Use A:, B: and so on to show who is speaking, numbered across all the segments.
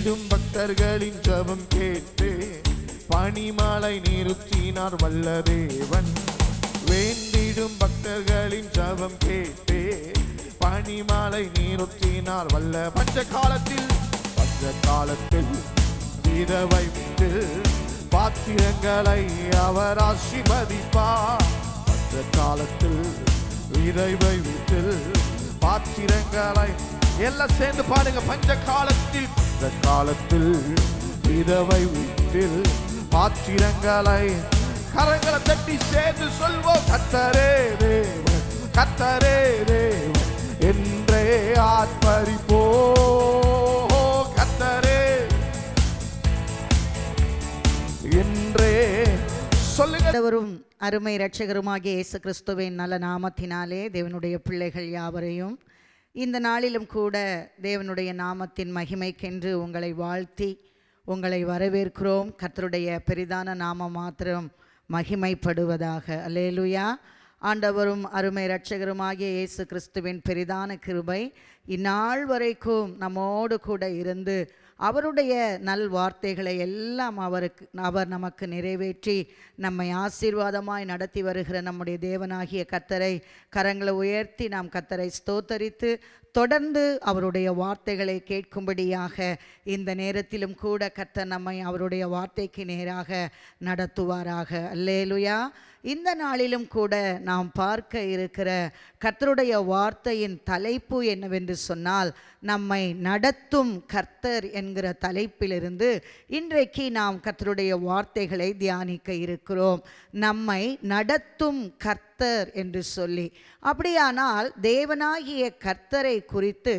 A: வேண்டிடும் பக்தர்களின் ஜெபம் கேட்டு பனிமலை நிறுத்தினார் வல்ல தேவன். வேண்டிடும் பக்தர்களின் ஜெபம் கேட்டு பனிமலை நிறுத்தினார் வல்ல. பஞ்ச காலத்தில் விதவை விட்டு பாத்திரங்களை அவர் ஆசீர்வதிப்பார். பஞ்ச காலத்தில் விதவை விட்டு பாத்திரங்களை எல்லாம் சேர்ந்து பாடுங்க. பஞ்ச காலத்தில் விதவை வீட்டில் பாத்திரங்களை கரங்களை தட்டி சேர்ந்து சொல்வோம். கர்த்தரே தேவன், கர்த்தரே தேவன் என்றே ஆர்ப்பரிப்போ. கர்த்தரே என்றே சொல்லுங்க.
B: அருமை இரட்சகருமாகிய இயேசு கிறிஸ்துவின் நல்ல நாமத்தினாலே தேவனுடைய பிள்ளைகள் யாவரையும் இந்த நாளிலும் கூட தேவனுடைய நாமத்தின் மகிமைக்கென்று உங்களை வாழ்த்தி உங்களை வரவேற்கிறோம். கர்த்தருடைய பெரிதான நாமம் மாத்திரம் மகிமைப்படுவதாக. அல்லேலூயா. ஆண்டவரும் அருமை இரட்சகருமாகிய இயேசு கிறிஸ்துவின் பெரிதான கிருபை இந்நாள் வரைக்கும் நம்மோடு கூட இருந்து அவருடைய நல் வார்த்தைகளை எல்லாம் அவர் நமக்கு நிறைவேற்றி நம்மை ஆசீர்வாதமாய் நடத்தி வருகிற நம்முடைய தேவனாகிய கர்த்தரை கரங்களை உயர்த்தி நாம் கர்த்தரை ஸ்தோத்தரித்து தொடர்ந்து அவருடைய வார்த்தைகளை கேட்கும்படியாக இந்த நேரத்திலும் கூட கர்த்தர் நம்மை அவருடைய வார்த்தைக்கு நேராக நடத்துவாராக. அல்லேலூயா. இந்த நாளிலும் கூட நாம் பார்க்க இருக்கிற கர்த்தருடைய வார்த்தையின் தலைப்பு என்னவென்று சொன்னால், நம்மை நடத்தும் கர்த்தர் என்கிற தலைப்பிலிருந்து இன்றைக்கு நாம் கர்த்தருடைய வார்த்தைகளை தியானிக்க இருக்கிறோம். நம்மை நடத்தும் கர்த்தர் என்று சொல்லி, அப்படியானால் தேவனாகிய கர்த்தரை குறித்து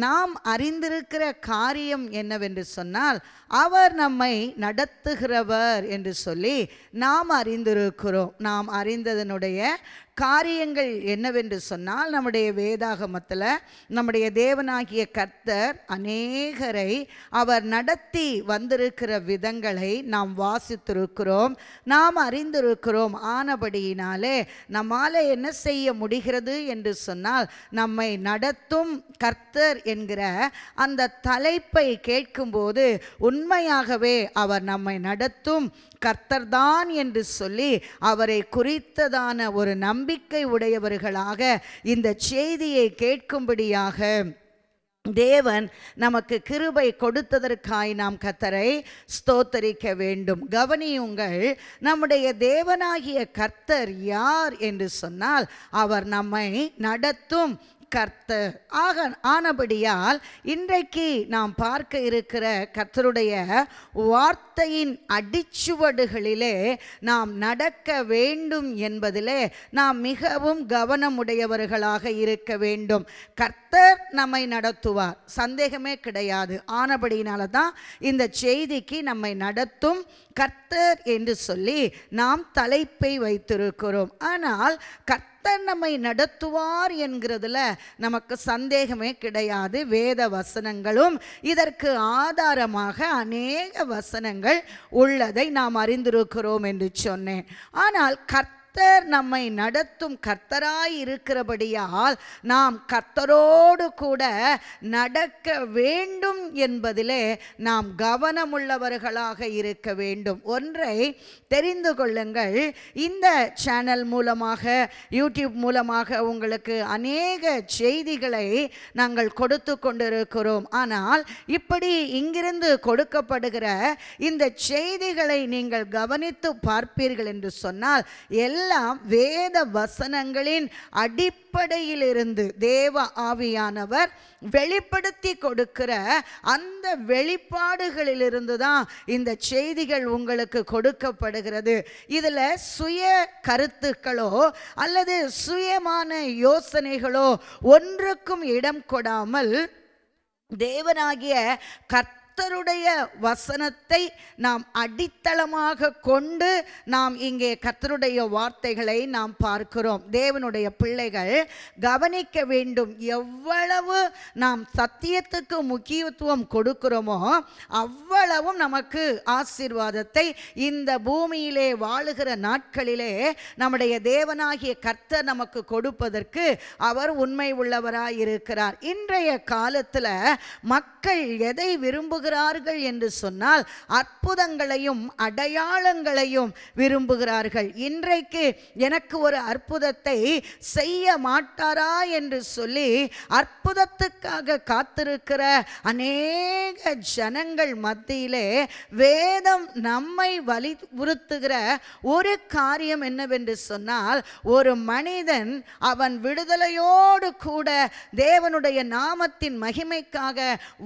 B: நாம் அறிந்திருக்கிற காரியம் என்னவென்று சொன்னால், அவர் நம்மை நடத்துகிறவர் என்று சொல்லி நாம் அறிந்திருக்கிறோம். நாம் அறிந்ததனுடைய காரியங்கள் என்னவென்று சொன்னால், நம்முடைய வேதாகமத்தில் நம்முடைய தேவனாகிய கர்த்தர் அநேகரை அவர் நடத்தி வந்திருக்கிற விதங்களை நாம் வாசித்திருக்கிறோம், நாம் அறிந்திருக்கிறோம். ஆனபடியினாலே நம்மால் என்ன செய்ய முடிகிறது என்று சொன்னால், நம்மை நடத்தும் கர்த்தர் என்கிற அந்த தலைப்பை கேட்கும்போது உண்மையாகவே அவர் நம்மை நடத்தும் கர்த்தர்தான் என்று சொல்லி அவரை குறித்ததான ஒரு நம்பிக்கை உடையவர்களாக இந்த செய்தியை கேட்கும்படியாக தேவன் நமக்கு கிருபை கொடுத்ததற்காய் நாம் கர்த்தரை ஸ்தோத்தரிக்க வேண்டும். கவனியுங்கள், நம்முடைய தேவனாகிய கர்த்தர் யார் என்று சொன்னால், அவர் நம்மை நடத்தும் கர்த்தர் ஆனபடியால் இன்றைக்கு நாம் பார்க்க இருக்கிற கர்த்தருடைய வார்த்தையின் அடிச்சுவடுகளிலே நாம் நடக்க வேண்டும் என்பதிலே நாம் மிகவும் கவனமுடையவர்களாக இருக்க வேண்டும். கர்த்தர் நம்மை நடத்துவார், சந்தேகமே கிடையாது. ஆனபடியினால தான் இந்த செய்திக்கு நம்மை நடத்தும் கர்த்தர் என்று சொல்லி நாம் தலைப்பை வைத்திருக்கிறோம். ஆனால் கர்த்தர் நம்மை நடத்துவார் என்கிறதுல நமக்கு சந்தேகமே கிடையாது. வேத வசனங்களும் இதற்கு ஆதாரமாக அநேக வசனங்கள் உள்ளதை நாம் அறிந்திருக்கிறோம் என்று சொன்னேன். ஆனால் கர்த்தர் நம்மை நடத்தும் கர்த்தராய் இருக்கிறபடியால் நாம் கர்த்தரோடு கூட நடக்க வேண்டும் என்பதிலே நாம் கவனமுள்ளவர்களாக இருக்க வேண்டும். ஒன்றை தெரிந்து கொள்ளுங்கள், இந்த சேனல் மூலமாக, யூடியூப் மூலமாக உங்களுக்கு அநேக செய்திகளை நாங்கள் கொடுத்து கொண்டிருக்கிறோம். ஆனால் இப்படி இங்கிருந்து கொடுக்கப்படுகிற இந்த செய்திகளை நீங்கள் கவனித்து பார்ப்பீர்கள் என்று சொன்னால், எல்லாம் வேத வசனங்களின் அடிப்படையிலிருந்து தேவ ஆவியானவர் வெளிப்படுத்தி கொடுக்கிற அந்த வெளிப்பாடுகளிலிருந்து தான் இந்த செய்திகள் உங்களுக்கு கொடுக்கப்படுகிறது. இதில் சுய கருத்துக்களோ அல்லது சுயமான யோசனைகளோ ஒன்றுக்கும் இடம் கொடாமல் தேவனாகிய கர்த்தருடைய வசனத்தை நாம் அடித்தளமாக கொண்டு நாம் இங்கே கர்த்தருடைய வார்த்தைகளை நாம் பார்க்கிறோம். தேவனுடைய பிள்ளைகள் கவனிக்க வேண்டும், எவ்வளவு நாம் சத்தியத்துக்கு முக்கியத்துவம் கொடுக்கிறோமோ அவ்வளவும் நமக்கு ஆசீர்வாதத்தை இந்த பூமியிலே வாழுகிற நாட்களிலே நம்முடைய தேவனாகிய கர்த்தர் நமக்கு கொடுப்பதற்கு அவர் உண்மை உள்ளவராய் இருக்கிறார். இன்றைய காலத்தில் மக்கள் எதை விரும்புகிறார் விரும்புகிறார்கள் என்று சொன்னால் அற்புதங்களையும் அடையாளங்களையும் விரும்புகிறார்கள். இன்றைக்கு எனக்கு ஒரு அற்புதத்தை செய்ய மாட்டாரா என்று சொல்லி அற்புதத்துக்காக காத்திருக்கிற அநேக ஜனங்கள் மத்தியிலே வேதம் நம்மை வலியுறுத்துகிற ஒரு காரியம் என்னவென்று சொன்னால், ஒரு மனிதன் அவன் விடுதலையோடு கூட தேவனுடைய நாமத்தின் மகிமைக்காக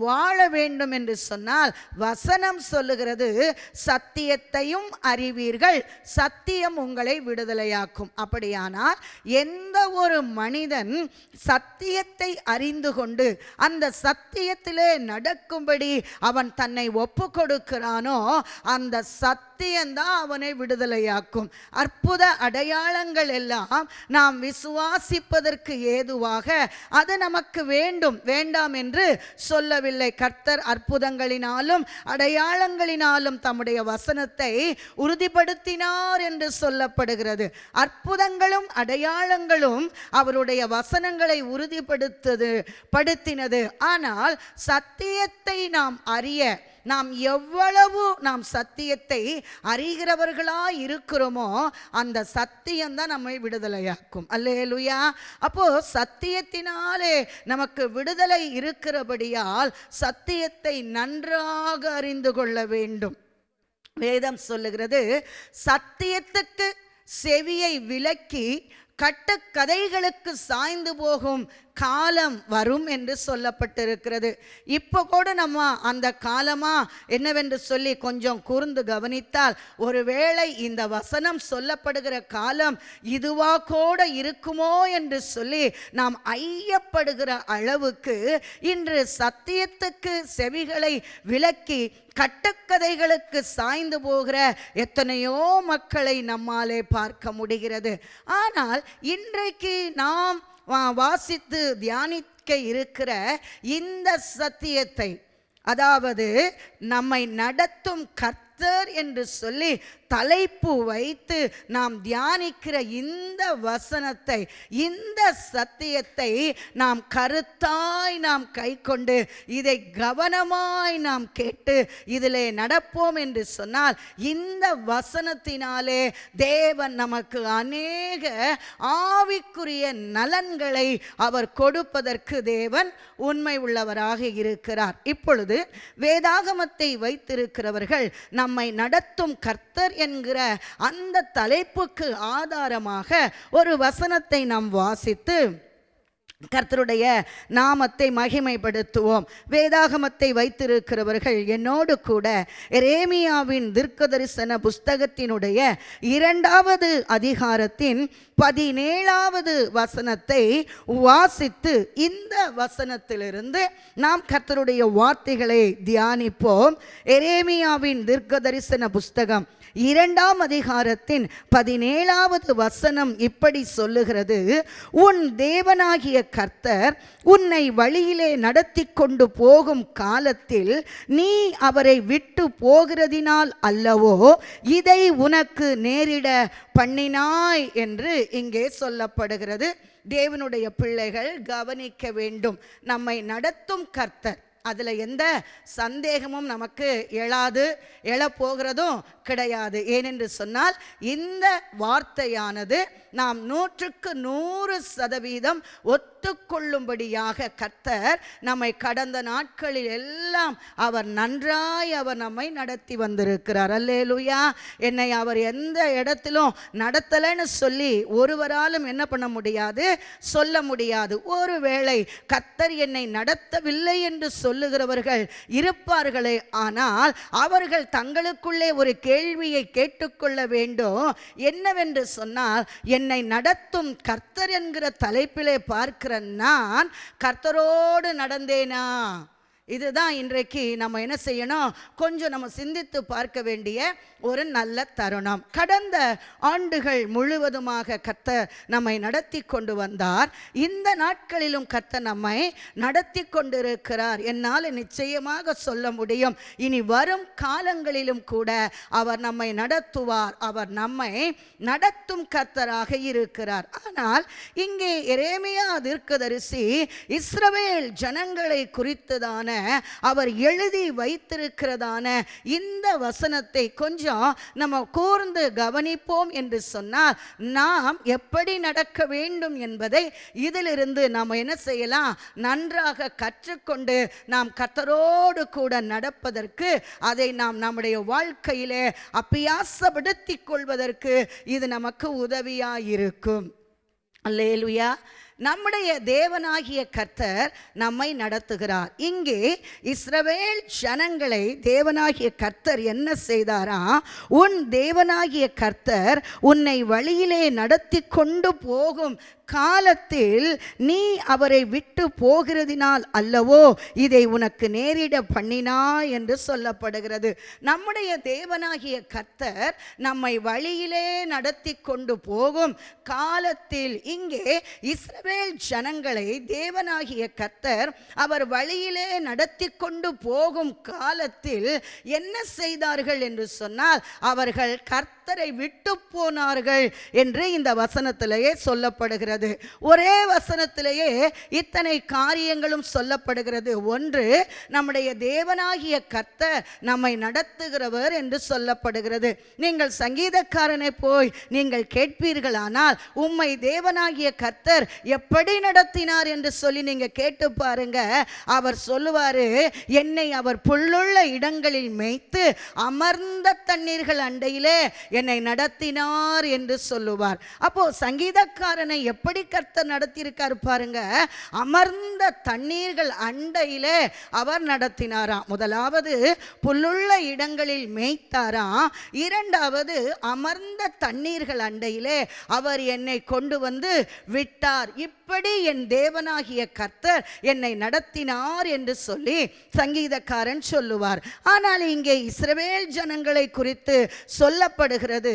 B: வாழ வேண்டும் என்று சொன்னால் வசனம் சொல்லுகிறது, சத்தியத்தையும் அறிவீர்கள், சத்தியம் உங்களை விடுதலையாக்கும். அப்படியானால் எந்த ஒரு மனிதன் சத்தியத்தை அறிந்து கொண்டு அந்த சத்தியத்திலே நடக்கும்படி அவன் தன்னை ஒப்பு கொடுக்கிறானோ அந்த சத்தியம்தான் அவனை விடுதலையாக்கும். அற்புத அடையாளங்கள் எல்லாம் நாம் விசுவாசிப்பதற்கு ஏதுவாக அது நமக்கு வேண்டும் வேண்டாம் என்று சொல்லவில்லை. கர்த்தர் அற்புதங்களினாலும் அடையாளங்களினாலும் தம்முடைய வசனத்தை உறுதிப்படுத்தினார் என்று சொல்லப்படுகிறது. அற்புதங்களும் அடையாளங்களும் அவருடைய வசனங்களை உறுதிப்படுத்தினது. ஆனால் சத்தியத்தை நாம் அறிய நாம் எவ்வளவு சத்தியத்தை அறிகிறவர்களாய் இருக்கிறோமோ அந்த சத்தியம்தான் நம்மை விடுதலையாக்கும். அல்லேலூயா. அப்போ சத்தியத்தினாலே நமக்கு விடுதலை இருக்கிறபடியால் சத்தியத்தை நன்றாக அறிந்து கொள்ள வேண்டும். வேதம் சொல்லுகிறது, சத்தியத்துக்கு செவியை விலக்கி கட்டுக்கதைகளுக்கு சாய்ந்து போகும் காலம் வரும் என்று சொல்லப்பட்டிருக்கிறது. இப்போ கூட நம்ம அந்த காலமா என்னவென்று சொல்லி கொஞ்சம் கூர்ந்து கவனித்தால், ஒருவேளை இந்த வசனம் சொல்லப்படுகிற காலம் இதுவா கூட இருக்குமோ என்று சொல்லி நாம் ஐயப்படுகிற அளவுக்கு இன்று சத்தியத்துக்கு செவிகளை விலக்கி கட்டுக்கதைகளுக்கு சாய்ந்து போகிற எத்தனையோ மக்களை நம்மாலே பார்க்க முடிகிறது. ஆனால் இன்றைக்கு நாம் வாசித்து தியானிக்க இருக்கிற இந்த சத்தியத்தை, அதாவது நம்மை நடத்தும் கர்த்தர் என்று சொல்லி தலைப்பு வைத்து நாம் தியானிக்கிற இந்த வசனத்தை, இந்த சத்தியத்தை நாம் கருத்தாய் நாம் கைக்கொண்டு இதை கவனமாய் நாம் கேட்டு இதிலே நடப்போம் என்று சொன்னால் இந்த வசனத்தினாலே தேவன் நமக்கு அநேக ஆவிக்குரிய நலன்களை அவர் கொடுப்பதற்கு தேவன் உண்மை உள்ளவராக இருக்கிறார். இப்பொழுது வேதாகமத்தை வைத்திருக்கிறவர்கள் நம்மை நடத்தும் கர்த்தர் என்கிற அந்த தலைப்புக்கு ஆதாரமாக ஒரு வசனத்தை நாம் வாசித்து கர்த்தருடைய நாமத்தை மகிமைப்படுத்துவோம். வேதாகமத்தை வைத்திருக்கிறவர்கள் என்னோடு கூட எரேமியாவின் தீர்க்கதரிசன புஸ்தகத்தினுடைய 2வது அதிகாரத்தின் 17வது வசனத்தை வாசித்து இந்த வசனத்திலிருந்து நாம் கர்த்தருடைய வார்த்தைகளை தியானிப்போம். எரேமியாவின் தீர்க்கதரிசன புஸ்தகம் 2ஆம் அதிகாரத்தின் 17வது வசனம் இப்படி சொல்லுகிறது, உன் தேவனாகிய கர்த்தர் உன்னை வழியிலே நடத்தி கொண்டு போகும் காலத்தில் நீ அவரை விட்டு போகிறதினால் அல்லவோ இதை உனக்கு நேரிட பண்ணினாய் என்று இங்கே சொல்லப்படுகிறது. தேவனுடைய பிள்ளைகள் கவனிக்க வேண்டும். நம்மை நடத்தும் கர்த்தர், அதில் எந்த சந்தேகமும் நமக்கு எழப்போகிறதும் கிடையாது. ஏனென்று சொன்னால் இந்த வார்த்தையானது நாம் 100க்கு 100% ஒத்துக்கொள்ளும்படியாக கர்த்தர் நம்மை கடந்த நாட்களில் எல்லாம் அவர் நன்றாய் அவர் நம்மை நடத்தி வந்திருக்கிறார். அல்லேலூயா. என்னை அவர் எந்த இடத்திலும் நடத்தலைன்னு சொல்லி ஒருவராலும் என்ன பண்ண முடியாது, சொல்ல முடியாது. ஒருவேளை கர்த்தர் என்னை நடத்தவில்லை என்று சொல்லுகிறவர்கள் இருப்பார்களே, ஆனால் அவர்கள் தங்களுக்குள்ளே ஒரு கேள்வியை கேட்டுக்கொள்ள வேண்டும். என்னவென்று சொன்னால், என்னை நடத்தும் கர்த்தர் என்கிற தலைப்பிலே பார்க்கிற நான் கர்த்தரோடு நடந்தேனா? இதுதான் இன்றைக்கு நம்ம என்ன செய்யணும், கொஞ்சம் நம்ம சிந்தித்து பார்க்க வேண்டிய ஒரு நல்ல தருணம். கடந்த ஆண்டுகள் முழுவதுமாக கர்த்தர் நம்மை நடத்தி கொண்டு வந்தார். இந்த நாட்களிலும் கர்த்தர் நம்மை நடத்தி கொண்டிருக்கிறார். என்னால் நிச்சயமாக சொல்ல முடியும், இனி வரும் காலங்களிலும் கூட அவர் நம்மை நடத்துவார். அவர் நம்மை நடத்தும் கர்த்தராக இருக்கிறார். ஆனால் இங்கே எரேமியா தீர்க்கதரிசி இஸ்ரவேல் ஜனங்களை குறித்ததான அவர் எழுதி வைத்திருக்கிறதான இந்த வசனத்தை கொஞ்சம் நம்ம கூர்ந்து கவனிப்போம் என்று சொன்னால் நாம் எப்படி நடக்க வேண்டும் என்பதை இதிலிருந்து நாம் என்ன செய்யலாம், நன்றாக கற்றுக்கொண்டு நாம் கர்த்தரோடு கூட நடப்பதற்கு, அதை நாம் நம்முடைய வாழ்க்கையிலே அபியாசப்படுத்திக் கொள்வதற்கு இது நமக்கு உதவியாயிருக்கும். அல்லேலூயா. நம்முடைய தேவனாகிய கர்த்தர் நம்மை நடத்துகிறார். இங்கே இஸ்ரவேல் ஜனங்களை தேவனாகிய கர்த்தர் என்ன செய்தாரா, உன் தேவனாகிய கர்த்தர் உன்னை வழியிலே நடத்தி கொண்டு போகும் காலத்தில் நீ அவரை விட்டு போகிறதினால் அல்லவோ இதை உனக்கு நேரிட பண்ணினா என்று சொல்லப்படுகிறது. நம்முடைய தேவனாகிய கர்த்தர் நம்மை வழியிலே நடத்தி கொண்டு போகும் காலத்தில், இங்கே இஸ்ரவேல் ஜனங்களை தேவனாகிய கர்த்தர் அவர் வழியிலே நடத்தி கொண்டு போகும் காலத்தில் என்ன செய்தார்கள் என்று சொன்னால், அவர்கள் கர்த்தரை விட்டு போனார்கள் என்று இந்த வசனத்திலேயே சொல்லப்படுகிறது. ஒரே வசனத்திலேயே இத்தனை காரியங்களும் சொல்லப்படுகிறது. ஒன்று, நம்முடைய தேவனாகிய கர்த்தர் நம்மை நடத்துகிறவர் என்று சொல்லப்படுகிறது. நீங்கள் சங்கீதக்காரனை போய் நீங்கள் கேட்பீர்களானால், உம்மை தேவனாகிய கர்த்தர் எப்படி நடத்தினார் என்று சொல்லி நீங்க கேட்டு பாருங்க. அவர் சொல்லுவாரு, என்னை அவர் புல்லுள்ள இடங்களில் மேய்த்து அமர்ந்த தண்ணீர்கள் அண்டையிலே என்னை நடத்தினார் என்று சொல்லுவார். அப்போ சங்கீதக்காரனை எப்படி கர்த்தர் நடத்தியிருக்கார் பாருங்க. அமர்ந்த தண்ணீர்கள் அண்டையிலே அவர் நடத்தினாராம். முதலாவது புல்லுள்ள இடங்களில் மேய்த்தாராம். இரண்டாவது அமர்ந்த தண்ணீர்கள் அண்டையிலே அவர் என்னை கொண்டு வந்து விட்டார். இப்படி என் தேவனாகிய கர்த்தர் என்னை நடத்தினார் என்று சொல்லி சங்கீதக்காரன் சொல்லுவார். ஆனால் இங்கே இஸ்ரவேல் ஜனங்களை குறித்து சொல்லப்படுகிறது,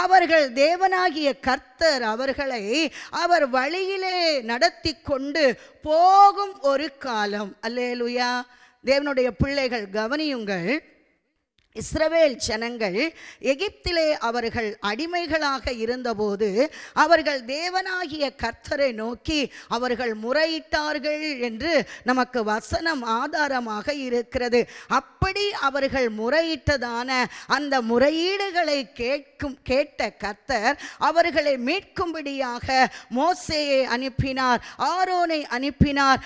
B: அவர்கள் தேவனாகிய கர்த்தர் அவர்களை அவர் வழியிலே நடத்தி கொண்டு போகும் ஒரு காலம். அல்லேலூயா. தேவனுடைய பிள்ளைகள் கவனியுங்கள். இஸ்ரவேல் ஜனங்கள் எகிப்திலே அவர்கள் அடிமைகளாக இருந்தபோது அவர்கள் தேவனாகிய கர்த்தரை நோக்கி அவர்கள் முறையிட்டார்கள் என்று நமக்கு வசனம் ஆதாரமாக இருக்கிறது. அப்படி அவர்கள் முறையிட்டதான அந்த முறையீடுகளை கேட்ட கர்த்தர் அவர்களை மீட்கும்படியாக மோசேயை அனுப்பினார், ஆரோனை அனுப்பினார்.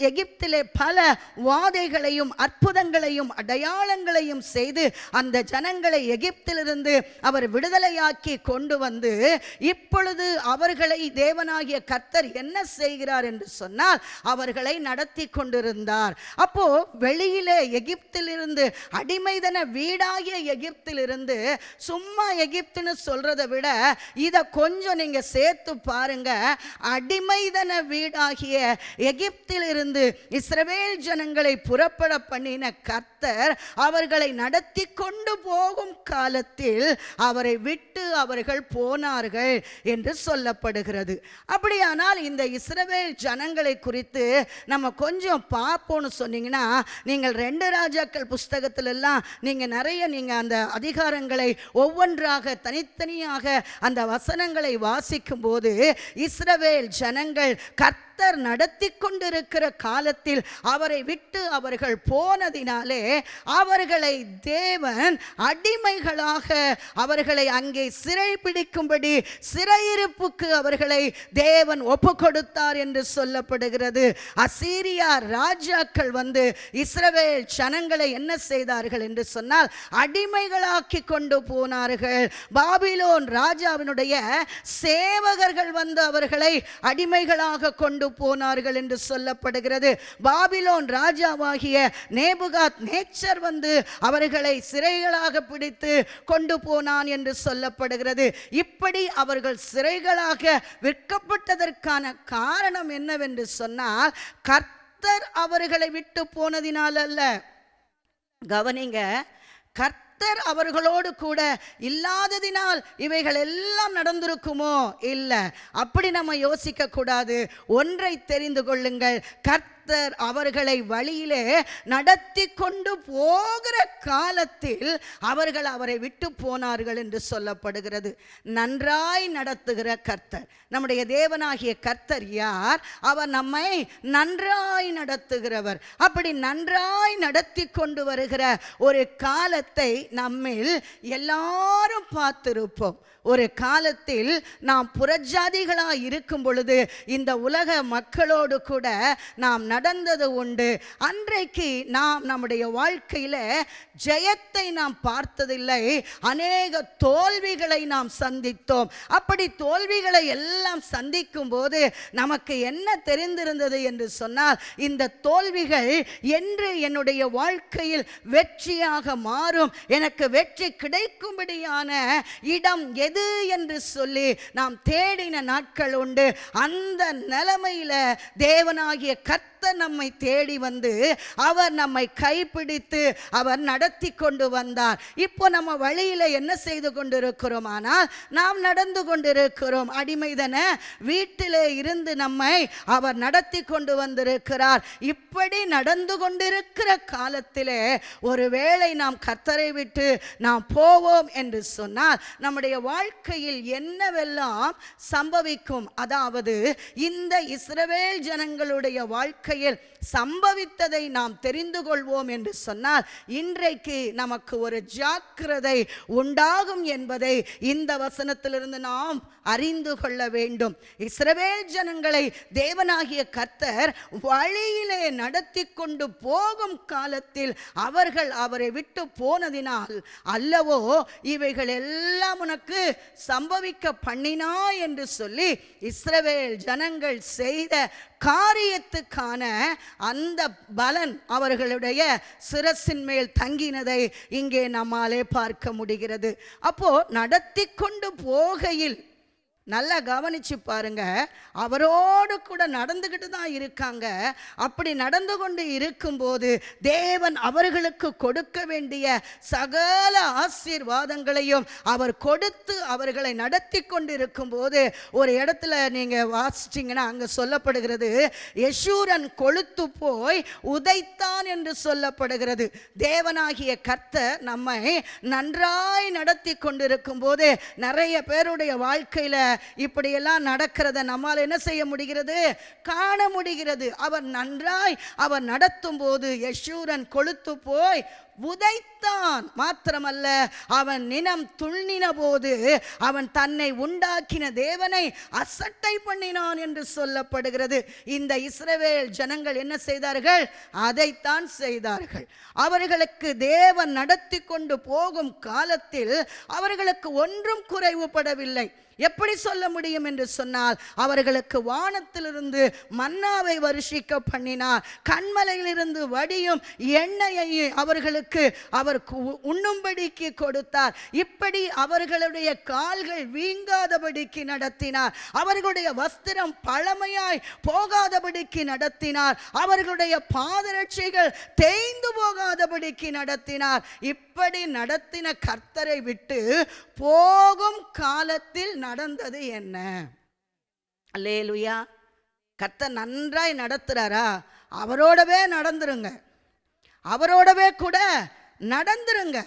B: எகிப்திலே பல வாதைகளையும் அற்புதங்களையும் அடையாளங்களையும் செய்து அந்த ஜனங்களை எகிப்திலிருந்து அவர் விடுதலையாக்கி கொண்டு வந்து, இப்பொழுது அவர்களை தேவனாகிய கர்த்தர் என்ன செய்கிறார் என்று சொன்னால், அவர்களை நடத்தி கொண்டிருந்தார். அப்போ வெளியிலே எகிப்திலிருந்து, அடிமைதன வீடாகிய எகிப்திலிருந்து, சும்மா எகிப்துன்னு சொல்றதை விட இதை கொஞ்சம் நீங்க சேர்த்து பாருங்க. அடிமைதன வீடாகிய எகிப்திலிருந்து இஸ்ரவேல் ஜனங்களை புறப்பட பண்ணின கர்த்தர் அவர்களை நடத்தி கொண்டு போகும் காலத்தில் அவரை விட்டு அவர்கள் போனார்கள் என்று சொல்லப்படுகிறது. அப்படியானால் இந்த இஸ்ரவேல் ஜனங்களை குறித்து நம்ம கொஞ்சம் பார்ப்போம்னு சொன்னீங்கன்னா, நீங்கள் 2 ராஜாக்கள் புஸ்தகத்தில் எல்லாம் நீங்க நிறைய நீங்க அந்த அதிகாரங்களை ஒவ்வொன்றாக தனித்தனியாக அந்த வசனங்களை வாசிக்கும் போது, இஸ்ரவேல் ஜனங்கள் கர்த்தர் நடத்தி கொண்டிருக்கிற காலத்தில் அவரை விட்டு அவர்கள் போனதினாலே அவர்களை தேவன் அடிமைகளாக அவர்களை அங்கே சிறை பிடிக்கும்படி சிறையிருப்புக்கு அவர்களை தேவன் ஒப்பு கொடுத்தார் என்று சொல்லப்படுகிறது. அசீரியா ராஜாக்கள் வந்து இஸ்ரவேல் ஜனங்களை என்ன செய்தார்கள் என்று சொன்னால், அடிமைகளாக்கி கொண்டு போனார்கள். பாபிலோன் ராஜாவினுடைய சேவகர்கள் வந்து அவர்களை அடிமைகளாக கொண்டு போனார்கள் என்று சொல்லப்படுகிறது. பாபிலோன் ராஜாவாகிய நேபுகாத் நேச்சர் வந்து அவர்களை சிறைகளாக பிடித்து கொண்டு போனான் என்று சொல்லப்படுகிறது. இப்படி அவர்கள் சிறைகளாக விற்கப்பட்டதற்கான காரணம் என்னவென்று சொன்னால், கர்த்தர் அவர்களை விட்டு போனதினால் அல்ல. கவனிங்க, கர்த்தர் கர்த்தர் அவர்களோடு கூட இல்லாததினால் இவைகள் எல்லாம் நடந்திருக்குமோ? இல்லை, அப்படி நம்ம யோசிக்க கூடாது. ஒன்றை தெரிந்து கொள்ளுங்கள், கர்த்தர் அவர்களை வழியிலே நடத்தி கொண்டு போகிற காலத்தில் அவர்கள் அவரை விட்டு போனார்கள் என்று சொல்லப்படுகிறது. நன்றாய் நடத்துகிற கர்த்தர், நம்முடைய தேவனாகிய கர்த்தர் யார்? அவர் நம்மை நன்றாய் நடத்துகிறவர். அப்படி நன்றாய் நடத்தி கொண்டு வருகிற ஒரு காலத்தை நம்மில் எல்லாரும் பார்த்திருப்போம். ஒரு காலத்தில் நாம் புறஜாதிகளாக இருக்கும் பொழுது இந்த உலக மக்களோடு கூட நாம் நடந்தது உண்டு. அன்றைக்கு நாம் நம்முடைய வாழ்க்கையில் ஜெயத்தை நாம் பார்த்ததில்லை, அநேக தோல்விகளை நாம் சந்தித்தோம். அப்படி தோல்விகளை எல்லாம் சந்திக்கும் போது நமக்கு என்ன தெரிந்திருந்தது என்று சொன்னால், இந்த தோல்விகள் என்று என்னுடைய வாழ்க்கையில் வெற்றியாக மாறும், எனக்கு வெற்றி கிடைக்கும்படியான இடம் எது என்று சொல்லி நாம் தேடின நாட்கள் உண்டு. அந்த நிலைமையில தேவனாகிய கர்த்தர் நம்மை தேடி வந்து அவர் நம்மை கைப்பிடித்து அவர் நடத்தி கொண்டு வந்தார். இப்போ நம்ம வழியில என்ன செய்து கொண்டிருக்கிறோம்? ஆனால் நாம் நடந்து கொண்டிருக்கிறோம். அடிமைதன வீட்டிலே இருந்து நம்மை அவர் நடத்தி கொண்டு வந்திருக்கிறார். இப்படி நடந்து கொண்டிருக்கிற காலத்திலே ஒருவேளை நாம் கர்த்தரை விட்டு நாம் போவோம் என்று சொன்னால் நம்முடைய வாழ்க்கையில் என்னவெல்லாம் சம்பவிக்கும்? அதாவது இந்த இஸ்ரவேல் ஜனங்களுடைய வாழ்க்கையில் சம்பவித்ததை நாம் தெரிந்து கொள்வோம் என்று சொன்னால் இன்றைக்கு நமக்கு ஒரு ஜாக்கிரதை உண்டாகும் என்பதை இந்த வசனத்திலிருந்து நாம் அறிந்து கொள்ள வேண்டும். இஸ்ரவேல் ஜனங்களை தேவனாகிய கர்த்தர் வழியிலே நடத்தி கொண்டு போகும் காலத்தில் அவர்கள் அவரை விட்டு போனதினால் அல்லவோ இவைகள் எல்லாம் உனக்கு சம்பவிக்க பண்ணினா என்று சொல்லி இஸ்ரவேல் ஜனங்கள் செய்த காரியத்துக்கான அந்த பலன் அவர்களுடைய சிரசின் மேல் தங்கினதை இங்கே நம்மாலே பார்க்க முடிகிறது. அப்போ நடத்தி கொண்டு போகையில் நல்லா கவனிச்சு பாருங்க, அவரோடு கூட நடந்துகிட்டு தான் இருக்காங்க. அப்படி நடந்து கொண்டு இருக்கும்போது தேவன் அவர்களுக்கு கொடுக்க வேண்டிய சகல ஆசீர்வாதங்களையும் அவர் கொடுத்து அவர்களை நடத்தி கொண்டு இருக்கும்போது ஒரு இடத்துல நீங்க வாசிச்சிங்கன்னா அங்க சொல்லப்படுகிறது, யெஷூரன் கொழுத்து போய் உதைத்தான் என்று சொல்லப்படுகிறது. தேவனாகிய கர்த்தர் நம்மை நன்றாய் நடத்தி கொண்டிருக்கும் போது நிறைய பேருடைய வாழ்க்கையில இப்படியெல்லாம் நடக்கிறத நம்மால் என்ன செய்ய முடிகிறது? காண முடிகிறது. அவர் நன்றாய் அவர் நடத்தும் போது யெஷூரன் கொழுத்து போய் உதைத்தான். மாத்திரமல்ல, அவன் நினம் துள்ளின போது அவன் தன்னை உண்டாக்கின தேவனை அசட்டை பண்ணினான் என்று சொல்லப்படுகிறது. இந்த இஸ்ரவேல் ஜனங்கள் என்ன செய்தார்கள்? அதைத்தான் செய்தார்கள். அவர்களுக்கு தேவன் நடத்தி கொண்டு போகும் காலத்தில் அவர்களுக்கு ஒன்றும் குறைவுபடவில்லை. எப்படி சொல்ல முடியும் என்று சொன்னால், அவர்களுக்கு வானத்திலிருந்து மன்னாவை வருஷிக்க பண்ணினார், கண்மலையிலிருந்து வடியும் எண்ணெயை அவர்களுக்கு அவர் உண்ணும்படிக்கு கொடுத்தார். இப்படி அவர்களுடைய கால்கள் வீங்காதபடிக்கு நடத்தினார், அவர்களுடைய வஸ்திரம் பழமையாய் போகாதபடிக்கு நடத்தினார், அவர்களுடைய பாதரட்சைகள் தேய்ந்து போகாதபடிக்கு நடத்தினார். இப்படி நடத்தின கர்த்தரை விட்டு போகும் காலத்தில் நடந்தது என்ன? அல்லேலூயா. கர்த்தர் நன்றாய் நடத்துறாரா? அவரோடவே நடந்துருங்க, அவரோடவே கூட நடந்துருங்க.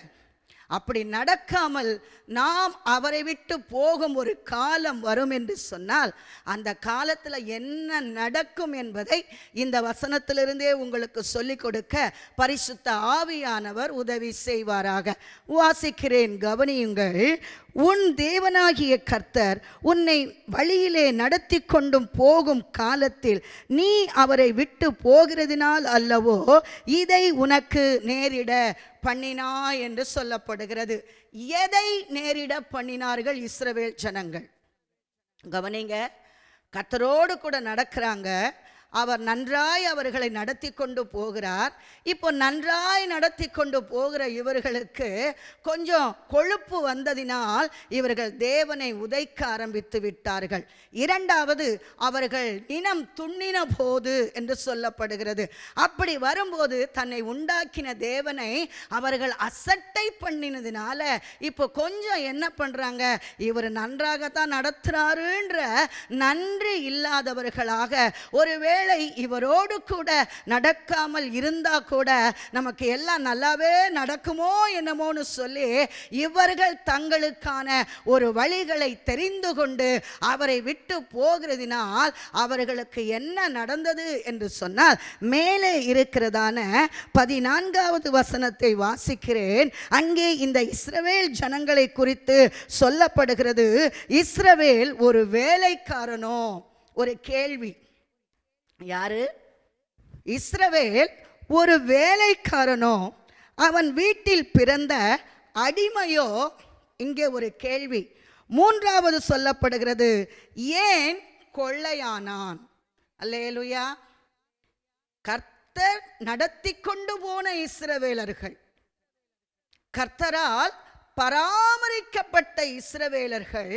B: அப்படி நடக்காமல் நாம் அவரை விட்டு போகும் ஒரு காலம் வரும் என்று சொன்னால் அந்த காலத்தில் என்ன நடக்கும் என்பதை இந்த வசனத்திலிருந்தே உங்களுக்கு சொல்லிக் கொடுக்க பரிசுத்த ஆவியானவர் உதவி செய்வாராக. வாசிக்கிறேன், கவனியுங்கள். உன் தேவனாகிய கர்த்தர் உன்னை வழியிலே நடத்தி கொண்டும் போகும் காலத்தில் நீ அவரை விட்டு போகிறதினால் அல்லவோ இதை உனக்கு நேரிட பண்ணினா என்று சொல்லப்படுகிறது. எதை நேரிட பண்ணினார்கள் இஸ்ரவேல் ஜனங்கள்? கவனிங்க, கர்த்தரோடு கூட நடக்கிறாங்க. அவர் நன்றாய் அவர்களை நடத்தி கொண்டு போகிறார். இப்போ நன்றாய் நடத்தி கொண்டு போகிற இவர்களுக்கு கொஞ்சம் கொழுப்பு வந்ததினால் இவர்கள் தேவனை உதைக்க ஆரம்பித்து விட்டார்கள். இரண்டாவது, அவர்கள் இனம் துண்ணின போது என்று சொல்லப்படுகிறது. அப்படி வரும்போது தன்னை உண்டாக்கின தேவனை அவர்கள் அசட்டை பண்ணினதுனால இப்போ கொஞ்சம் என்ன பண்றாங்க, இவர் நன்றாகத்தான் நடத்துறாருன்ற நன்றி இல்லாதவர்களாக, ஒருவேளை இவரோடு கூட நடக்காமல் இருந்தா கூட நமக்கு எல்லாம் நல்லாவே நடக்குமோ என்னமோன்னு சொல்லி இவர்கள் தங்களுக்கான ஒரு வழிகளை தெரிந்து கொண்டு அவரை விட்டு போகிறதினால் அவர்களுக்கு என்ன நடந்தது என்று சொன்னால், மேலே இருக்கிறதான 14வது வசனத்தை வாசிக்கிறேன். அங்கே இந்த இஸ்ரவேல் ஜனங்களை குறித்து சொல்லப்படுகிறது. இஸ்ரவேல் ஒரு வேலைக்காரனோ? ஒரு கேள்வி. யாரு? இஸ்ரவேல் ஒரு வேலைக்காரனோ? அவன் வீட்டில் பிறந்த அடிமையோ? இங்கே ஒரு கேள்வி. மூன்றாவது சொல்லப்படுகிறது, ஏன் கொள்ளையானான்? அல்லேலூயா. கர்த்தர் நடத்தி கொண்டு போன இஸ்ரவேலர்கள், கர்த்தரால் பராமரிக்கப்பட்ட இஸ்ரவேலர்கள்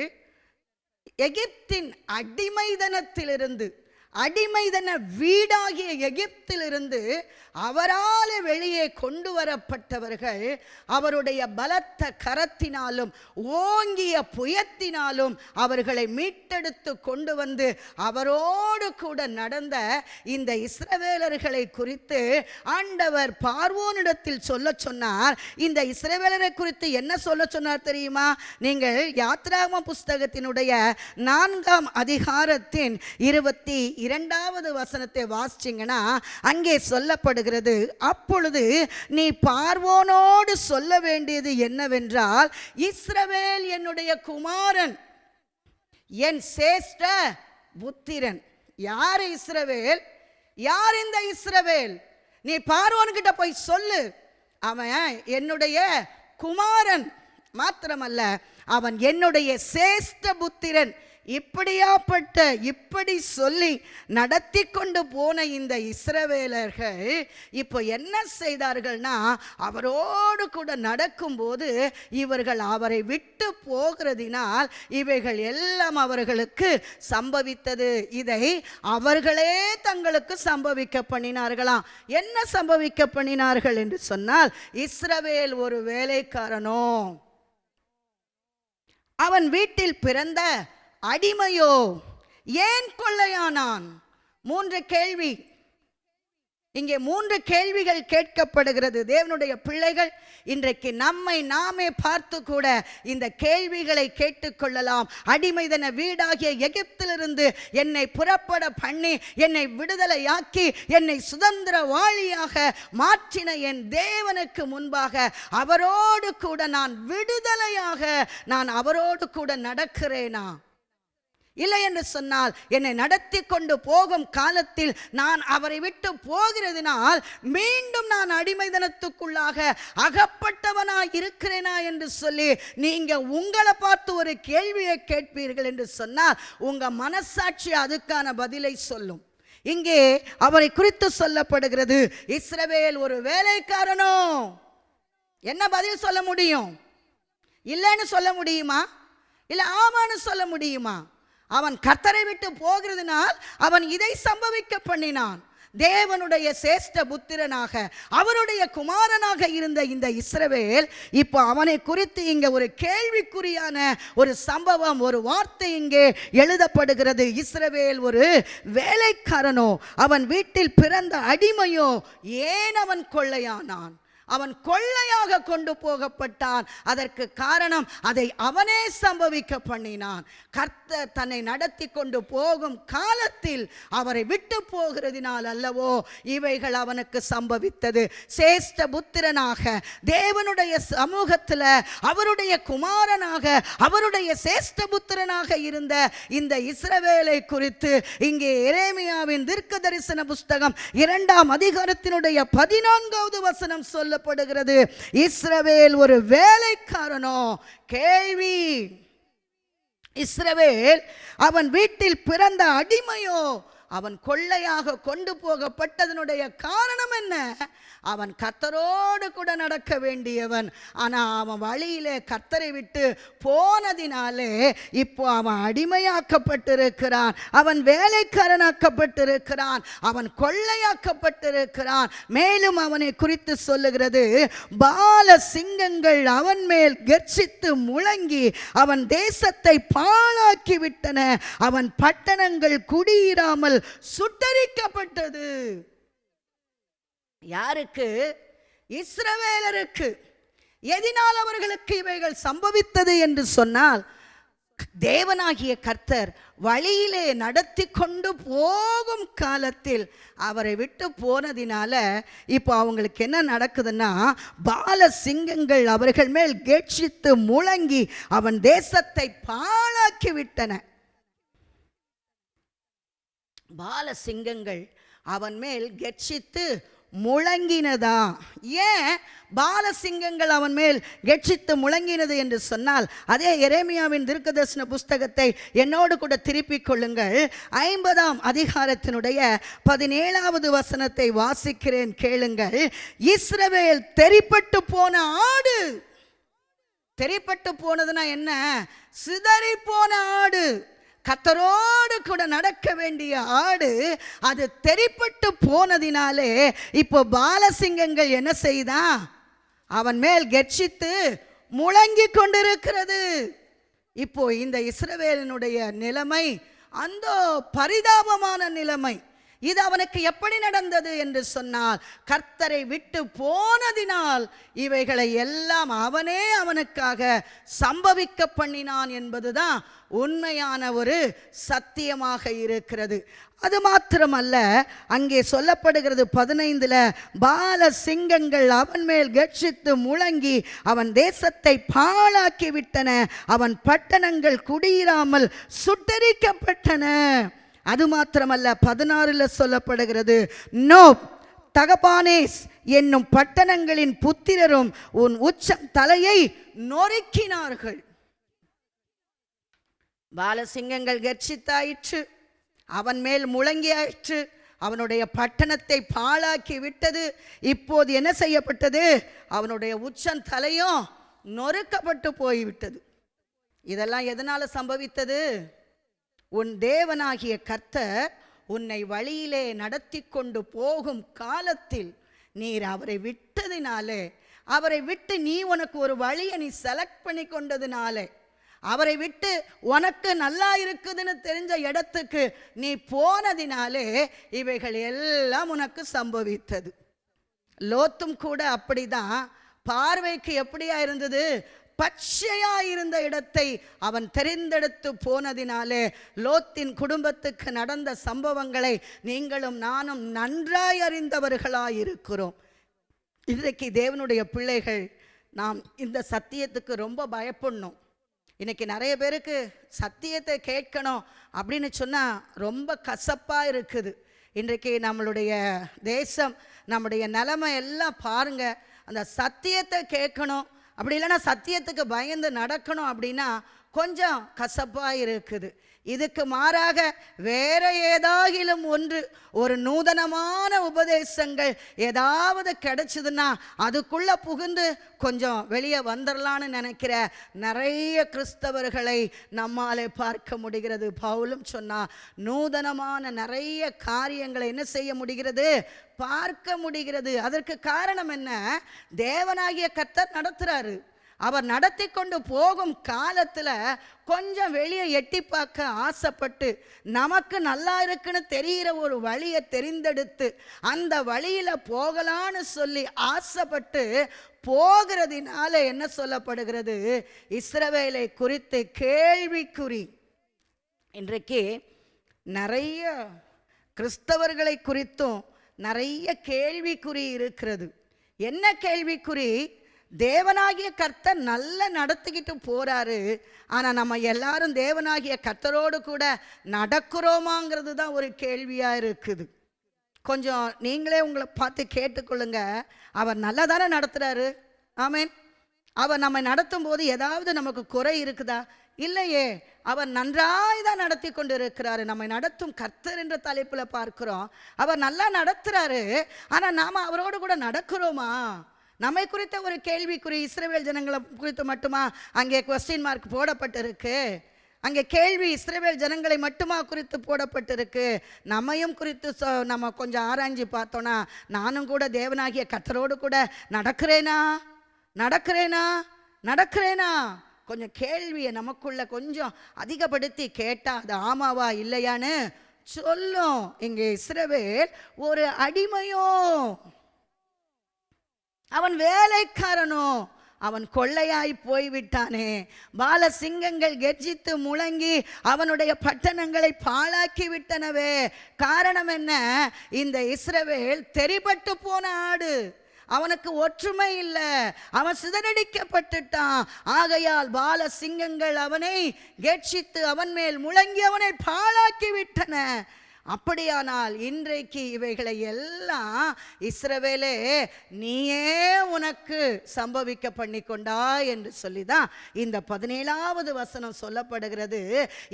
B: எகிப்தின் அடிமைதனத்திலிருந்து, அடிமைதன வீடாகிய எகிப்திலிருந்து அவரால் வெளியே கொண்டு வரப்பட்டவர்கள் அவருடைய பலத்த கரத்தினாலும் ஓங்கிய புயத்தினாலும் அவர்களை மீட்டெடுத்து கொண்டு வந்து அவரோடு கூட நடந்த இந்த இஸ்ரவேலர்களை குறித்து ஆண்டவர் பார்வோனிடத்தில் சொல்ல சொன்னார். இந்த இஸ்ரவேலரை குறித்து என்ன சொல்ல சொன்னார் தெரியுமா? நீங்கள் யாத்ராகம புஸ்தகத்தினுடைய 4ஆம் அதிகாரத்தின் 22வது வசனத்தை வாசிச்சீங்கன்னா அங்கே சொல்லப்படுகிறது, அப்பொழுது நீ பார்வோனோடு சொல்ல வேண்டியது என்னவென்றால், இஸ்ரவேல் என்னுடைய குமாரன், என் சேஷ்ட புத்திரன். யார் இஸ்ரவேல்? யார் இந்த இஸ்ரவேல்? நீ பார்வோன்கிட்ட போய் சொல்லு, அவன் என்னுடைய குமாரன் மாத்திரமல்ல, அவன் என்னுடைய சேஷ்ட புத்திரன். இப்படி சொல்லி நடத்தி கொண்டு போன இந்த இஸ்ரவேலர்கள் இப்போ என்ன செய்தார்கள்னா, அவரோடு கூட நடக்கும்போது இவர்கள் அவரை விட்டு போகிறதினால் இவைகள் எல்லாம் அவர்களுக்கு சம்பவித்தது. இதை அவர்களே தங்களுக்கு சம்பவிக்க பண்ணினார்களாம். என்ன சம்பவிக்க பண்ணினார்கள் என்று சொன்னால், இஸ்ரவேல் ஒரு வேலைக்காரனோ? அவன் வீட்டில் பிறந்த அடிமையோ? ஏன் கொள்ளையானான்? 3 கேள்வி. இங்கே 3 கேள்விகள் கேட்கப்படுகிறது. தேவனுடைய பிள்ளைகள் இன்றைக்கு நம்மை நாமே பார்த்து கூட இந்த கேள்விகளை கேட்டுக்கொள்ளலாம். அடிமைதன வீடாகிய எகிப்திலிருந்து என்னை புறப்பட பண்ணி என்னை விடுதலையாக்கி என்னை சுதந்திரவாளியாக மாற்றின என் தேவனுக்கு முன்பாக அவரோடு கூட நான் விடுதலையாக நான் அவரோடு கூட நடக்கிறேனா? இல்லை என்று சொன்னால், என்னை நடத்தி கொண்டு போகும் காலத்தில் நான் அவரை விட்டு போகிறதினால் மீண்டும் நான் அடிமைதனத்துக்குள்ளாக அகப்பட்டவனாய் இருக்கிறேனா என்று சொல்லி நீங்க உங்களை பார்த்து ஒரு கேள்வியை கேட்பீர்கள் என்று சொன்னால் உங்க மனசாட்சி அதுக்கான பதிலை சொல்லும். இங்கே அவரை குறித்து சொல்லப்படுகிறது, இஸ்ரவேல் ஒரு வேலைக்காரனோ? என்ன பதில் சொல்ல முடியும்? இல்லைன்னு சொல்ல முடியுமா? இல்லை ஆமான்னு சொல்ல முடியுமா? அவன் கர்த்தரை விட்டு போகிறதுனால் அவன் இதை சம்பவிக்க பண்ணினான். தேவனுடைய சேஷ்ட புத்திரனாக அவருடைய குமாரனாக இருந்த இந்த இஸ்ரவேல் இப்போ அவனை குறித்து இங்கே ஒரு கேள்விக்குறியான ஒரு சம்பவம், ஒரு வார்த்தை இங்கே எழுதப்படுகிறது. இஸ்ரவேல் ஒரு வேலைக்காரனோ? அவன் வீட்டில் பிறந்த அடிமையோ? ஏன் அவன் கொள்ளையானான்? அவன் கொள்ளையாக கொண்டு போகப்பட்டான். அதற்கு காரணம் அதை அவனே சம்பவிக்க பண்ணினான். கர்த்தர் தன்னை நடத்தி கொண்டு போகும் காலத்தில் அவரை விட்டு போகிறதினால் அல்லவோ இவைகள் அவனுக்கு சம்பவித்தது. சேஷ்ட புத்திரனாக தேவனுடைய சமூகத்தில் அவருடைய குமாரனாக அவருடைய சேஷ்ட புத்திரனாக இருந்த இந்த இஸ்ரவேலை குறித்து இங்கே எரேமியாவின் தீர்க்க தரிசன புஸ்தகம் 2ஆம் அதிகாரத்தினுடைய 14வது வசனம் சொல்லப்படுகிறது. இஸ்ரவேல் ஒரு வேலைக்காரனோ? கேள்வி. இஸ்ரவேல் அவன் வீட்டில் பிறந்த அடிமையோ? அவன் கொள்ளையாக கொண்டு போகப்பட்டதனுடைய காரணம் என்ன? அவன் கர்த்தரோடு கூட நடக்க வேண்டியவன். ஆனால் அவன் வழியிலே கர்த்தரை விட்டு போனதினாலே இப்போ அவன் அடிமையாக்கப்பட்டிருக்கிறான், அவன் வேலைக்காரனாக்கப்பட்டிருக்கிறான், அவன் கொள்ளையாக்கப்பட்டிருக்கிறான். மேலும் அவனை குறித்து சொல்லுகிறது, பால சிங்கங்கள் அவன் மேல் கர்ஜித்து முழங்கி அவன் தேசத்தை பாழாக்கி விட்டன, அவன் பட்டணங்கள் குடியிராமல் சுட்டரிக்கப்பட்டது. யாருக்கு? இஸ்ரவேலருக்கு. எதனால் அவர்களுக்கு இவைகள் சம்பவித்தது என்று சொன்னால், தேவனாகிய கர்த்தர் வழியிலே நடத்தி கொண்டு போகும் காலத்தில் அவரை விட்டு போனதினால இப்போ அவங்களுக்கு என்ன நடக்குதுன்னா, பால சிங்கங்கள் அவர்கள் மேல் கர்ஜித்து முழங்கி அவன் தேசத்தை பாழாக்கி விட்டன. பால சிங்கங்கள் அவன் மேல் கர்ஜித்து முழங்கினதா? ஏன் பாலசிங்கங்கள் அவன் மேல் கர்ஜித்து முழங்கினது என்று சொன்னால், அதே எரேமியாவின் தீர்க்கதரிசன புஸ்தகத்தை என்னோடு கூட திருப்பிக் கொள்ளுங்கள். 50ஆம் அதிகாரத்தினுடைய 17வது வசனத்தை வாசிக்கிறேன், கேளுங்கள். இஸ்ரவேல் தெரிப்பட்டு போன ஆடு. தெரிப்பட்டு போனதுன்னா என்ன? சிதறி போன ஆடு. கர்த்தரோடு கூட நடக்க வேண்டிய ஆடு அது தெரிப்பட்டு போனதினாலே இப்போ பாலசிங்கங்கள் என்ன செய்தா? அவன் மேல் கர்ஜித்து முழங்கி கொண்டிருக்கிறது. இப்போ இந்த இஸ்ரவேலினுடைய நிலைமை அந்த பரிதாபமான நிலைமை. இது அவனுக்கு எப்படி நடந்தது என்று சொன்னால், கர்த்தரை விட்டு போனதினால் இவைகளை எல்லாம் அவனே அவனுக்காக சம்பவிக்க பண்ணினான் என்பதுதான் உண்மையான ஒரு சத்தியமாக இருக்கிறது. அது மாத்திரமல்ல, அங்கே சொல்லப்படுகிறது 15ல், பால சிங்கங்கள் அவன் மேல் கர்ஜித்து முழங்கி அவன் தேசத்தை பாழாக்கி விட்டன, அவன் பட்டணங்கள் குடியிராமல் சுட்டரிக்கப்பட்டன. அது மாத்திரமல்ல, 16ல் சொல்லப்படுகிறது, நோப், தகபானேஸ் என்னும் பட்டணங்களின் புத்திரரும் உன் உச்சம் தலையை நொறுக்கினார்கள். பாலசிங்கங்கள் கர்ஜித்தாயிற்று, அவன் மேல் முழங்கியாயிற்று, அவனுடைய பட்டணத்தை பாழாக்கி விட்டது. இப்போது என்ன செய்யப்பட்டது? அவனுடைய உச்சம் தலையும் நொறுக்கப்பட்டு போய்விட்டது. இதெல்லாம் எதனால சம்பவித்தது? உன் தேவனாகிய கர்த்தர் உன்னை வழியிலே நடத்தி கொண்டு போகும் காலத்தில் நீர் அவரை விட்டதினாலே, அவரை விட்டு நீ உனக்கு ஒரு வழியை நீ செலக்ட் பண்ணி கொண்டதினாலே, அவரை விட்டு உனக்கு நல்லா இருக்குதுன்னு தெரிஞ்ச இடத்துக்கு நீ போனதினாலே இவைகள் எல்லாம் உனக்கு சம்பவித்தது. லோத்தும் கூட அப்படிதான். பார்வைக்கு எப்படியா இருந்தது? பச்சையா இருந்த இடத்தை அவன் தெரிந்தெடுத்து போனதினாலே லோத்தின் குடும்பத்துக்கு நடந்த சம்பவங்களை நீங்களும் நானும் நன்றாய் அறிந்தவர்களாயிருக்கிறோம். இன்றைக்கு தேவனுடைய பிள்ளைகள் நாம் இந்த சத்தியத்துக்கு ரொம்ப பயப்படணும். இன்னைக்கு நிறைய பேருக்கு சத்தியத்தை கேட்கணும் அப்படின்னு சொன்னால் ரொம்ப கசப்பாக இருக்குது. இன்றைக்கு நம்மளுடைய தேசம், நம்முடைய நிலைமை எல்லாம் பாருங்கள். அந்த சத்தியத்தை கேட்கணும், அப்படி இல்லைன்னா சத்தியத்துக்கு பயந்து நடக்கணும் அப்படின்னா கொஞ்சம் கசப்பாக இருக்குது. இதுக்கு மாறாக வேற ஏதாகிலும் ஒன்று, ஒரு நூதனமான உபதேசங்கள் ஏதாவது கிடைச்சதுன்னா அதுக்குள்ள புகுந்து கொஞ்சம் வெளியே வந்துடலான்னு நினைக்கிற நிறைய கிறிஸ்தவர்களை நம்மாலே பார்க்க முடிகிறது. பவுலும் சொன்னா, நூதனமான நிறைய காரியங்களை என்ன செய்ய முடிகிறது? பார்க்க முடிகிறது. அதற்கு காரணம் என்ன? தேவனாகிய கர்த்தர் நடத்துறாரு. அவர் நடத்தி கொண்டு போகும் காலத்தில் கொஞ்சம் வெளியே எட்டி பார்க்க ஆசைப்பட்டு, நமக்கு நல்லா இருக்குன்னு தெரிகிற ஒரு வழியை தெரிந்தெடுத்து அந்த வழியில் போகலான்னு சொல்லி ஆசைப்பட்டு போகிறதினால என்ன சொல்லப்படுகிறது? இஸ்ரவேலை குறித்து கேள்விக்குறி. இன்றைக்கு நிறைய கிறிஸ்தவர்களை குறித்தும் நிறைய கேள்விக்குறி இருக்கிறது. என்ன கேள்விக்குறி? தேவனாகிய கர்த்தர் நல்லா நடத்திக்கிட்டு போறாரு, ஆனால் நம்ம எல்லாரும் தேவனாகிய கர்த்தரோடு கூட நடக்கிறோமாங்கிறது தான் ஒரு கேள்வியாக இருக்குது. கொஞ்சம் நீங்களே உங்களை பார்த்து கேட்டுக்கொள்ளுங்க. அவர் நல்லா தானே நடத்துகிறாரு. ஆமேன். அவர் நம்மை நடத்தும் போது ஏதாவது நமக்கு குறை இருக்குதா? இல்லையே. அவர் நன்றாய் தான் நடத்தி கொண்டு இருக்கிறாரு. நம்மை நடத்தும் கர்த்தர் என்ற தலைப்பில் பார்க்கிறோம். அவர் நல்லா நடத்துறாரு. ஆனால் நாம் அவரோடு கூட நடக்கிறோமா? நம்மை குறித்த ஒரு கேள்விக்குறி இஸ்ரவேல் ஜனங்களை குறித்து மட்டுமா அங்கே கொஸ்டின் மார்க் போடப்பட்டிருக்கு? அங்கே கேள்வி இஸ்ரவேல் ஜனங்களை மட்டுமா குறித்து போடப்பட்டிருக்கு? நம்மையும் குறித்து நம்ம கொஞ்சம் ஆராய்ஞ்சு பார்த்தோன்னா, நானும் கூட தேவனாகிய கர்த்தரோடு கூட நடக்கிறேனா கொஞ்சம் கேள்வியை நமக்குள்ள கொஞ்சம் அதிகப்படுத்தி கேட்டால் அது ஆமாவா இல்லையான்னு சொல்லும். இங்கே இஸ்ரவேல் ஒரு அடிமையோ, அவன் வேலைக்காரனோ, அவன் கொள்ளையாய் போய்விட்டானே. பால சிங்கங்கள் கெர்ஜித்து முழங்கி அவனுடைய பட்டணங்களை பாழாக்கி விட்டனவே. காரணம் என்ன? இந்த இஸ்ரவேல் தெரிபட்டு போன ஆடு. அவனுக்கு ஒற்றுமை இல்லை, அவன் சிதறடிக்கப்பட்டுட்டான். ஆகையால் பால சிங்கங்கள் அவனை கெர்ச்சித்து அவன் மேல் முழங்கி அவனை பாழாக்கி விட்டன. அப்படியானால் இன்றைக்கு இவைகளை எல்லாம் இஸ்ரவேலே நீயே உனக்கு சம்பவிக்க பண்ணி கொண்டாய் என்று சொல்லிதான் இந்த 17வது வசனம் சொல்லப்படுகிறது.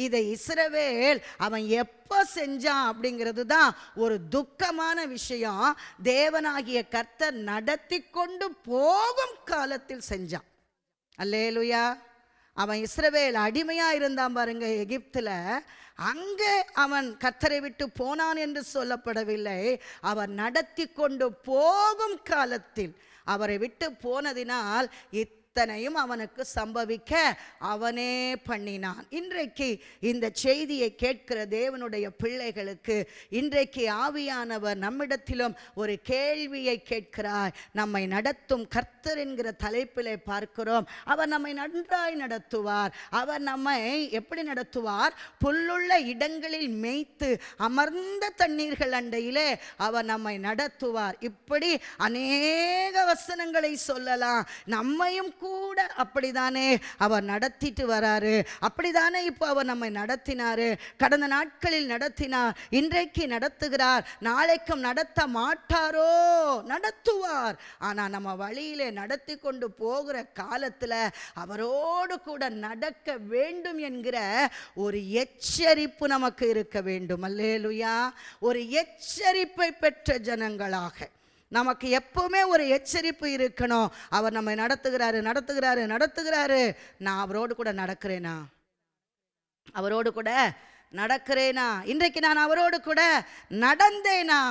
B: இதை இஸ்ரவேல் அவன் எப்போ செஞ்சான் அப்படிங்கிறது தான் ஒரு துக்கமான விஷயம். தேவனாகிய கர்த்தர் நடத்தி கொண்டு போகும் காலத்தில் செஞ்சான். அல்லேலூயா. அவன் இஸ்ரவேல் அடிமையா இருந்தான் பாருங்க எகிப்தில். அங்கே அவன் கர்த்தரை விட்டு போனான் என்று சொல்லப்படவில்லை. அவர் நடத்தி கொண்டு போகும் காலத்தில் அவரை விட்டு போனதினால் இத்தனையும் அவனுக்கு சம்பவிக்க அவனே பண்ணினான். இன்றைக்கு இந்த செய்தியை கேட்கிற தேவனுடைய பிள்ளைகளுக்கு இன்றைக்கு ஆவியானவர் நம்மிடத்திலும் ஒரு கேள்வியை கேட்கிறார். நம்மை நடத்தும் கர்த்தர் என்கிற தலைப்பிலே பார்க்கிறோம். அவர் நம்மை நன்றாய் நடத்துவார். அவர் நம்மை எப்படி நடத்துவார்? புல்லுள்ள இடங்களில் மேய்த்து அமர்ந்த தண்ணீர்கள் அண்டையிலே அவர் நம்மை நடத்துவார். இப்படி அநேக வசனங்களை சொல்லலாம். நம்மையும் கூட அப்படிதானே அவர் நடத்திட்டு வராரு. அப்படிதானே இப்போ அவர் நம்மை நடத்தினாரு. கடந்த நாட்களில் நடத்தினார், இன்றைக்கு நடத்துகிறார், நாளைக்கும் நடத்த மாட்டாரோ? நடத்துவார். ஆனால் நம்ம வழியிலே நடத்தி கொண்டு போகிற காலத்தில் அவரோடு கூட நடக்க வேண்டும் என்கிற ஒரு எச்சரிப்பு நமக்கு இருக்க வேண்டும். அல்லேலூயா. ஒரு எச்சரிப்பை பெற்ற ஜனங்களாக நமக்கு எப்பவுமே ஒரு எச்சரிப்பு இருக்கணும். அவர் நம்மை நடத்துகிறாரு. நான் அவரோடு கூட நடக்கிறேனா? இன்றைக்கு நான் அவரோடு கூட நடந்தேனா?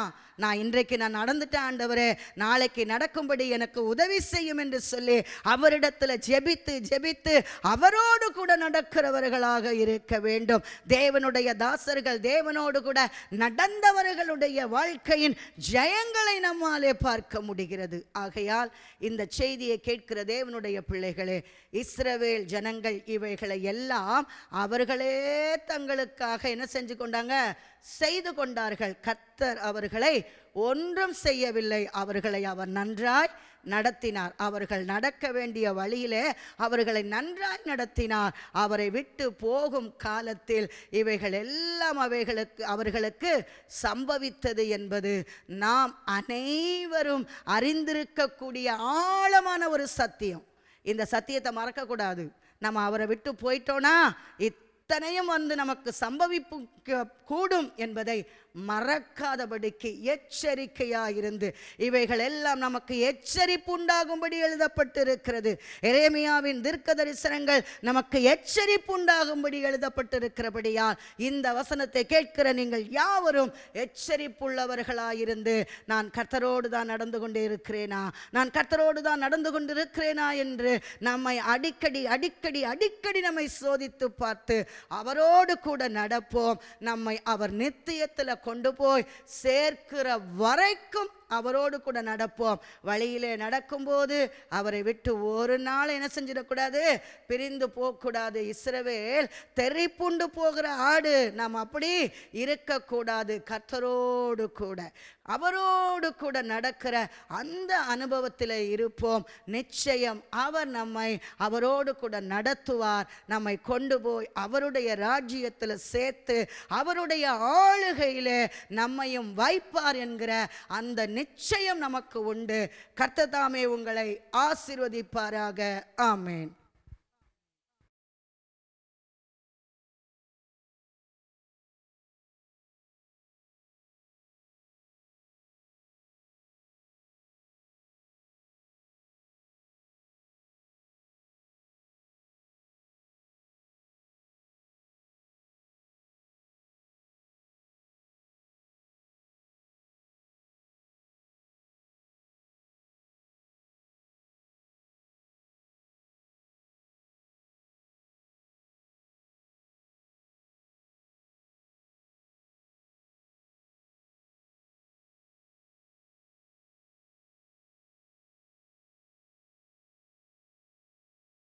B: நான் இன்றைக்கு நடந்துட்டேன் ஆண்டவரே, நாளைக்கு நடக்கும்படி எனக்கு உதவி செய்யும் என்று சொல்லி அவரிடத்தில் ஜெபித்து அவரோடு கூட நடக்கிறவர்களாக இருக்க வேண்டும். தேவனுடைய தாசர்கள் தேவனோடு கூட நடந்தவர்களுடைய வாழ்க்கையின் ஜெயங்களை நம்மாலே பார்க்க முடிகிறது. ஆகையால் இந்த செய்தியை கேட்கிற தேவனுடைய பிள்ளைகளே, இஸ்ரவேல் ஜனங்கள் இவைகளை எல்லாம் அவர்களே தங்களுக்காக என்ன செஞ்சு கொண்டாங்க? செய்து கொண்டார்கள். கர்த்தர் அவர்களை ஒன்றும் செய்யவில்லை. அவர்களை அவர் நன்றாய் நடத்தினார். அவர்கள் நடக்க வேண்டிய வழியிலே அவர்களை நன்றாய் நடத்தினார். அவரை விட்டு போகும் காலத்தில் இவைகள் எல்லாம் அவர்களுக்கு சம்பவித்தது என்பது நாம் அனைவரும் அறிந்திருக்கக்கூடிய ஆழமான ஒரு சத்தியம். இந்த சத்தியத்தை மறக்கக்கூடாது. நம்ம அவரை விட்டு போயிட்டோன்னா இத்தனையும் நமக்கு சம்பவிப்பு கூடும் என்பதை மறக்காதபடிக்கு எச்சரிக்கையாயிருந்து இவைகள் எல்லாம் நமக்கு எச்சரிப்பு உண்டாகும்படி எழுதப்பட்டிருக்கிறது. எரேமியாவின் தீர்க்க தரிசனங்கள் நமக்கு எச்சரிப்பு உண்டாகும்படி எழுதப்பட்டிருக்கிறபடியால் இந்த வசனத்தை கேட்கிற நீங்கள் யாவரும் எச்சரிப்புள்ளவர்களாயிருந்து நான் கர்த்தரோடு தான் நடந்து கொண்டே இருக்கிறேனா, நான் கர்த்தரோடு தான் நடந்து கொண்டிருக்கிறேனா என்று நம்மை அடிக்கடி நம்மை சோதித்து பார்த்து அவரோடு கூட நடப்போம். நம்மை அவர் நித்தியத்தில் கொண்டு போய் சேர்க்கிற வரைக்கும் அவரோடு கூட நடப்போம். வழியிலே நடக்கும்போது அவரை விட்டு ஒரு நாள் என்ன செஞ்சிடக்கூடாது? பிரிந்து போகக்கூடாது. இஸ்ரவேல் தெரிப்புண்டு போகிற ஆடு. நாம் அப்படி இருக்கக்கூடாது. கர்த்தரோடு கூட அவரோடு கூட நடக்கிற அந்த அனுபவத்தில் இருப்போம். நிச்சயம் அவர் நம்மை அவரோடு கூட நடத்துவார். நம்மை கொண்டு போய் அவருடைய ராஜ்யத்தில் சேர்த்து அவருடைய ஆளுகையிலே நம்மையும் வைப்பார் என்கிற அந்த நிச்சயம் நமக்கு உண்டு. கர்த்தர் தாமே உங்களை ஆசீர்வதிப்பாராக. ஆமென்.